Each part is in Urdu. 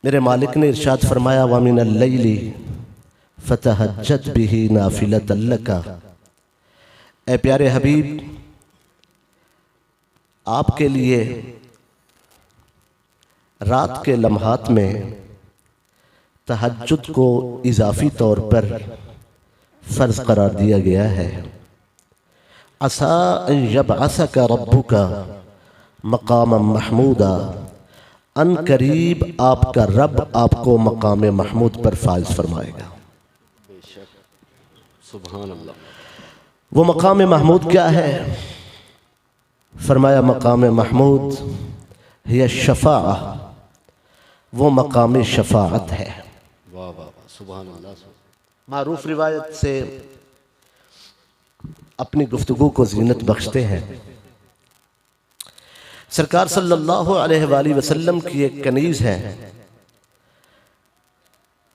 میرے مالک نے ارشاد فرمایا وَمِنَ اللَّيْلِ فَتَهَجَّدْ بِهِ نَافِلَةً لَكَ۔ اے پیارے حبیب، آپ کے لیے رات کے لمحات میں تہجد کو اضافی طور پر فرض قرار دیا گیا ہے۔ عَسَىٰ أَن يَبْعَثَكَ رَبُّكَ مَقَامًا مَحْمُودًا، ان قریب آپ کا رب آپ کو مقام محمود پر فائز فرمائے گا۔ سبحان اللہ۔ وہ مقام محمود کیا ہے؟ فرمایا مقام محمود ہی الشفاعہ، وہ مقام شفاعت ہے۔ واہ واہ سبحان اللہ۔ معروف روایت سے اپنی گفتگو کو زینت بخشتے ہیں۔ سرکار صلی اللہ علیہ وآلہ وسلم کی ایک کنیز ہے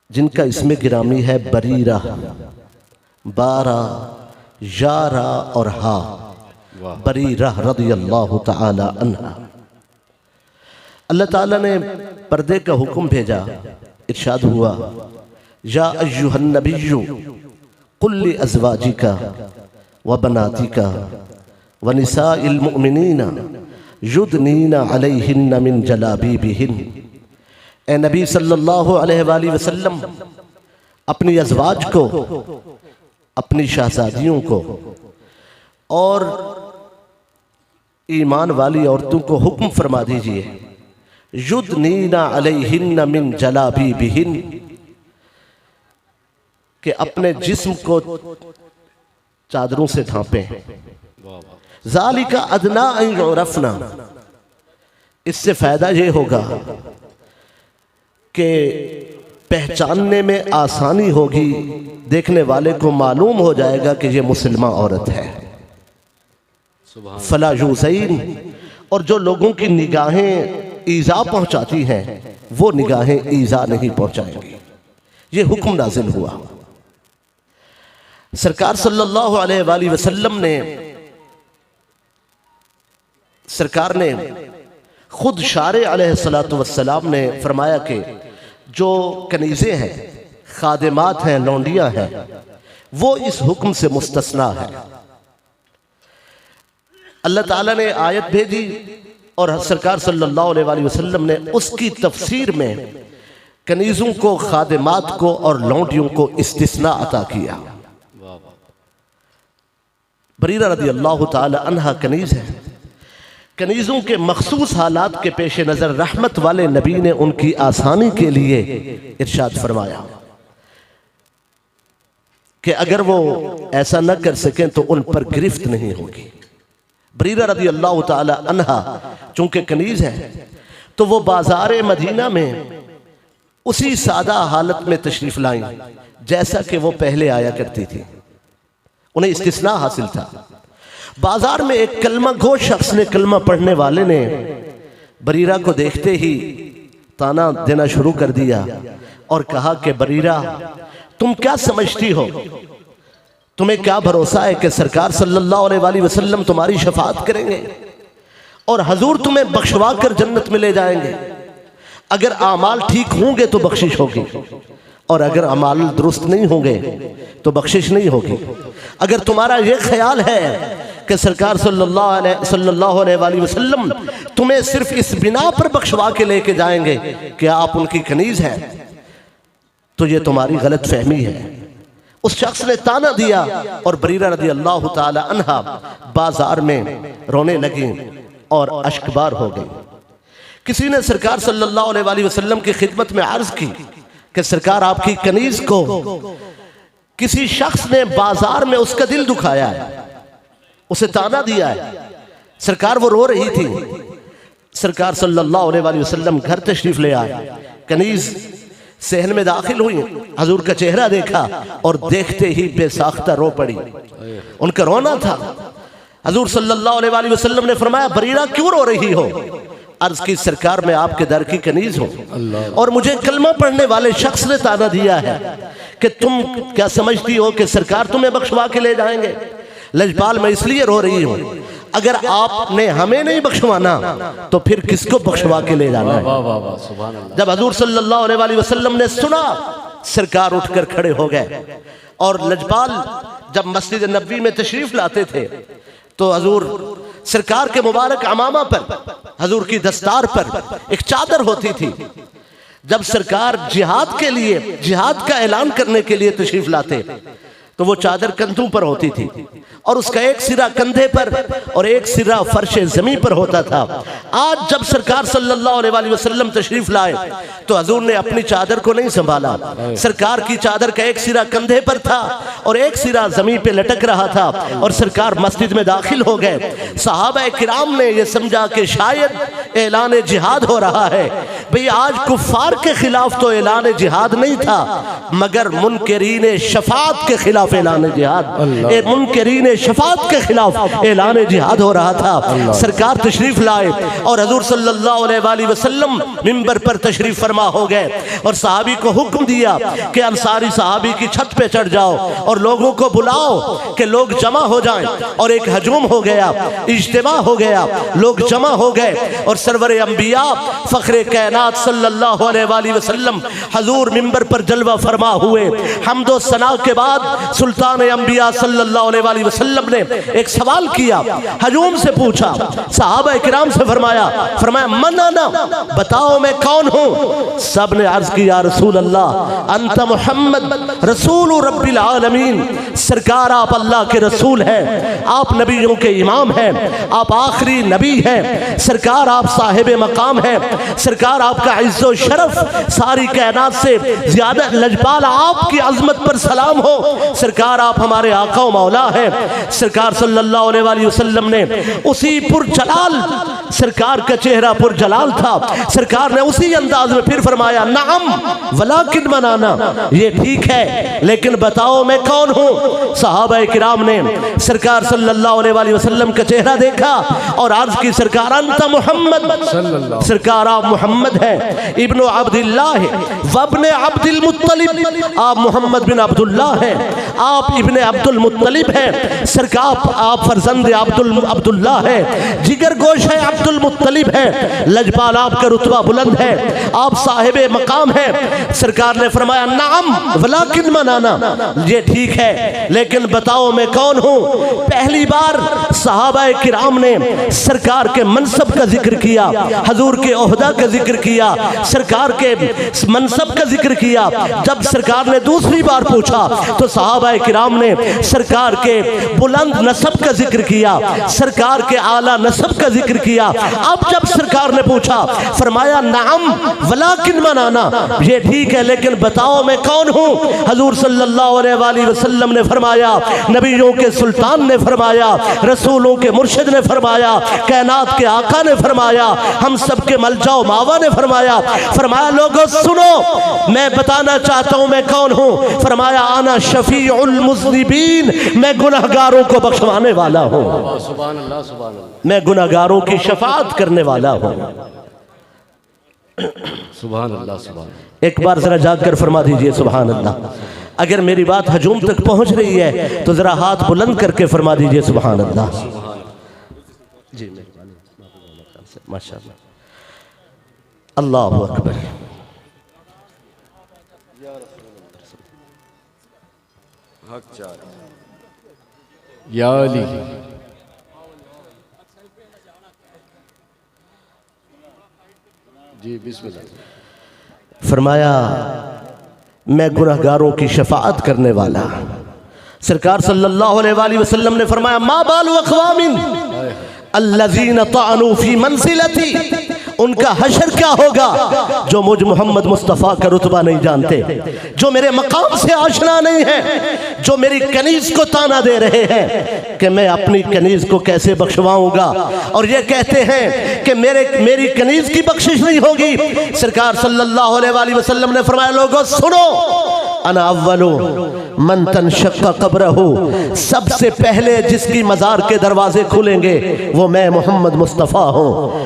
جن کا اسم گرامی ہے بریرہ، بارہ، یارہ اور ہا، بریرہ رضی اللہ تعالی عنہ۔ اللہ تعالیٰ نے پردے کا حکم بھیجا، ارشاد ہوا یا ایہا النبی قل لازواجک وبناتک ونساء المؤمنین یدنین علیہن من جلابیبہن۔ اے نبی صلی اللہ علیہ وآلہ وسلم، اپنی ازواج کو، اپنی شہزادیوں کو اور ایمان والی عورتوں کو حکم فرما دیجئے یدنین علیہن من جلابیبہن، کہ اپنے جسم کو چادروں سے ڈھانپیں۔ ذالک ادنیٰ ان یعرفن، اس سے فائدہ یہ ہوگا کہ پہچاننے میں آسانی ہوگی، دیکھنے والے کو معلوم ہو جائے گا کہ یہ مسلمہ عورت ہے۔ فلا یؤذین، اور جو لوگوں کی نگاہیں ایذا پہنچاتی ہیں وہ نگاہیں ایذا نہیں پہنچائیں گی۔ یہ حکم نازل ہوا۔ سرکار صلی اللہ علیہ وآلہ وسلم نے خود شارع علیہ السلام نے فرمایا کہ جو کنیزیں ہیں، خادمات ہیں، لونڈیاں ہیں، وہ اس حکم سے مستثنیٰ ہیں۔ اللہ تعالیٰ نے آیت بھیجی اور سرکار صلی اللہ علیہ وآلہ وسلم نے اس کی تفسیر میں کنیزوں کو، خادمات کو اور لونڈیوں کو استثناء عطا کیا۔ بریرہ رضی اللہ تعالی عنہ کنیز ہے۔ کنیزوں کے مخصوص حالات کے پیش نظر رحمت والے نبی نے ان کی آسانی کے لیے ارشاد فرمایا کہ اگر وہ ایسا نہ کر سکیں تو ان پر گرفت نہیں ہوگی۔ بریرہ رضی اللہ تعالی عنہ چونکہ کنیز ہے تو وہ بازار مدینہ میں اسی سادہ حالت میں تشریف لائیں جیسا کہ وہ پہلے آیا کرتی تھی۔ انہیں استثناء حاصل تھا۔ بازار میں ایک کلمہ گو شخص نے، کلمہ پڑھنے والے نے بریرہ کو دیکھتے ہی تانا دینا شروع کر دیا اور کہا کہ بریرہ، تم کیا سمجھتی ہو؟ تمہیں کیا بھروسہ ہے کہ سرکار صلی اللہ علیہ وآلہ وسلم تمہاری شفاعت کریں گے اور حضور تمہیں بخشوا کر جنت میں لے جائیں گے؟ اگر اعمال ٹھیک ہوں گے تو بخشش ہوگی، اور اگر اعمال درست نہیں ہوں گے تو بخشش نہیں ہوگی۔ اگر تمہارا یہ خیال ہے کہ سرکار صلی اللہ علیہ وآلہ وسلم تمہیں صرف اس بنا پر بخشوا کے لے کے جائیں گے کہ آپ ان کی کنیز ہیں، تو یہ تمہاری غلط فہمی ہے۔ اس شخص نے تانا دیا اور بریرہ رضی اللہ تعالی عنہ بازار میں رونے لگیں اور اشکبار ہو گئی۔ کسی نے سرکار صلی اللہ علیہ وآلہ وسلم کی خدمت میں عرض کی کہ سرکار آپ کی کنیز کو کسی شخص نے بازار میں اس کا دل دکھایا ہے، اسے تانا دیا ہے۔ سرکار وہ رو رہی تھی۔ سرکار صلی اللہ علیہ وآلہ وسلم گھر تشریف لے آئے، کنیز صحن میں داخل ہوئی، حضور کا چہرہ دیکھا اور دیکھتے ہی بے ساختہ رو پڑی۔ ان کا رونا تھا۔ حضور صلی اللہ علیہ وآلہ وسلم نے فرمایا بریرہ کیوں رو رہی ہو؟ عرض کی سرکار میں آپ کے در کی کنیز ہوں اور مجھے کلمہ پڑھنے والے شخص نے تانا دیا ہے کہ تم کیا سمجھتی ہو کہ سرکار تمہیں بخشوا کے لے جائیں گے؟ لجپال میں اس لیے رو رہی ہوں، اگر آپ نے ہمیں نہیں بخشوانا تو پھر کس کو بخشوا کے لے جانا ہے؟ واہ واہ واہ سبحان اللہ. جب حضور صلی اللہ علیہ وآلہ وسلم نے سنا، سرکار اٹھ کر کھڑے ہو گئے، اور لجپال جب مسجد نبوی میں تشریف لاتے تھے تو حضور سرکار کے مبارک عمامہ پر، حضور کی دستار پر ایک چادر ہوتی تھی. جب سرکار جہاد کے لیے، جہاد کا اعلان کرنے کے لیے تشریف لاتے تو وہ چادر کندھوں پر ہوتی تھی، اور اس کا ایک سرا کندھے پر اور ایک سرا فرش زمین پر ہوتا تھا. آج جب سرکار صلی اللہ علیہ وآلہ وسلم تشریف لائے تو حضور نے اپنی چادر کو نہیں سنبھالا. سرکار کی چادر کا ایک سرا کندھے پر تھا اور ایک سرا زمین پہ لٹک رہا تھا، اور سرکار مسجد میں داخل ہو گئے. صحابہ کرام نے یہ سمجھا کہ شاید اعلان جہاد ہو رہا ہے. بھئی آج کفار کے خلاف تو اعلان جہاد نہیں تھا، مگر منکرین شفاعت کے خلاف اعلان جہاد، منکرین شفاعت کے خلاف اعلان جہاد ہو رہا تھا. سرکار تشریف لائے اور حضور صلی اللہ علیہ وآلہ وسلم منبر پر تشریف فرما ہو گئے، اور صحابی کو حکم دیا کہ انصاری صحابی کی چھت پہ چڑھ جاؤ اور لوگوں کو بلاؤ کہ لوگ جمع ہو جائیں. اور ایک ہجوم ہو گیا، اجتماع ہو گیا، لوگ جمع ہو گئے، اور سرور انبیاء فخر کائنات صلی اللہ علیہ وآلہ وسلم حضور منبر پر جلوہ فرما ہوئے. حمد و ثنا کے بعد سلطان انبیاء صلی اللہ علیہ وآلہ وسلم نے ایک سوال کیا، ہجوم سے پوچھا، صحابہ کرام سے فرمایا من انا، بتاؤ میں کون ہوں؟ سب نے عرض کی یا رسول اللہ انت محمد رسول رب العالمین، سرکار آپ اللہ کے رسول ہیں، آپ نبیوں کے امام ہیں، آپ آخری نبی ہیں، سرکار آپ صاحب مقام ہیں، سرکار آپ کا عز و شرف ساری کائنات سے زیادہ، لجپال آپ کی عظمت پر سلام ہو، سرکار آپ ہمارے آقا و مولا ہیں. سرکار صلی اللہ علیہ وآلہ وسلم نے اسی پر جلال، سرکار کا چہرہ پر جلال تھا، سرکار نے اسی انداز میں پھر فرمایا نعم ولیکن من انا، یہ ٹھیک ہے لیکن بتاؤ میں کون ہوں؟ صحابہ کرام نے سرکار صلی اللہ علیہ وآلہ وسلم کا چہرہ دیکھا اور عرض کی سرکار انت محمد، سرکار آپ محمد ہیں ابن عبداللہ وابن عبد المطلب، آپ محمد بن عبداللہ ہیں، آپ ابن عبد المطلب ہیں، سرکار آپ فرزند عبداللہ ہیں، جگر گوش ہے عبد المطلب ہیں، لجپال آپ کا رتبہ بلند ہے، آپ صاحب مقام ہیں. سرکار نے فرمایا نعم ولیکن من انا، یہ ٹھیک ہے لیکن بتاؤ میں کون ہوں؟ پہلی بار صحابہ کرام نے سرکار کے منصب کا ذکر کیا، حضور کے عہدہ کا ذکر کیا، سرکار کے منصب کا ذکر کیا. جب سرکار نے دوسری بار پوچھا تو صحابہ کرام نے سرکار کے بلند نسب کا ذکر کیا، سرکار کے اعلیٰ نسب کا ذکر کیا. اب جب سرکار نے پوچھا فرمایا نعم ولیکن من انا، یہ ٹھیک ہے لیکن بتاؤ میں کون ہوں؟ حضور صلی اللہ علیہ وآلہ وسلم نے فرمایا، نبیوں کے سلطان نے فرمایا، رسولوں کے مرشد نے فرمایا، کائنات کے آقا نے فرمایا، ہم سب کے ملجا و ماوا نے فرمایا لوگوں سنو میں بتانا چاہتا ہوں میں کون ہوں. فرمایا انا شفیع المذنبین، میں گناہگاروں کو بخشوانے والا ہوں، سبحان اللہ سبحان اللہ میں گناہگاروں کی شفاعت کرنے والا ہوں. سبحان اللہ سبحان اللہ. ایک بار ذرا جاگ کر فرما دیجئے سبحان اللہ. اگر میری بات ہجوم تک پہنچ رہی ہے تو ذرا ہاتھ بلند کر کے فرما دیجئے سبحان اللہ. جی ماشاء اللہ. اللہ اکبر. یا علی جی بسم اللہ. فرمایا میں گناہگاروں کی شفاعت کرنے والا. سرکار صلی اللہ علیہ وآلہ وسلم نے فرمایا ما بال اقوام الذین طعنوا فی منزلتی، ان کا حشر کیا ہوگا جو مجھ محمد مصطفیٰ کا رتبہ نہیں جانتے، جو میرے مقام سے آشنا نہیں ہیں، جو میری کنیز کو تانا دے رہے ہیں کہ میں اپنی کنیز کو کیسے بخشواؤں گا، اور یہ کہتے ہیں کہ میری کنیز کی بخشش نہیں ہوگی. سرکار صلی اللہ علیہ وآلہ وسلم نے فرمایا لوگوں سنو انا اولو من تنشق قبرہ، سب سے پہلے جس کی مزار کے دروازے کھلیں گے وہ میں محمد مصطفیٰ ہوں.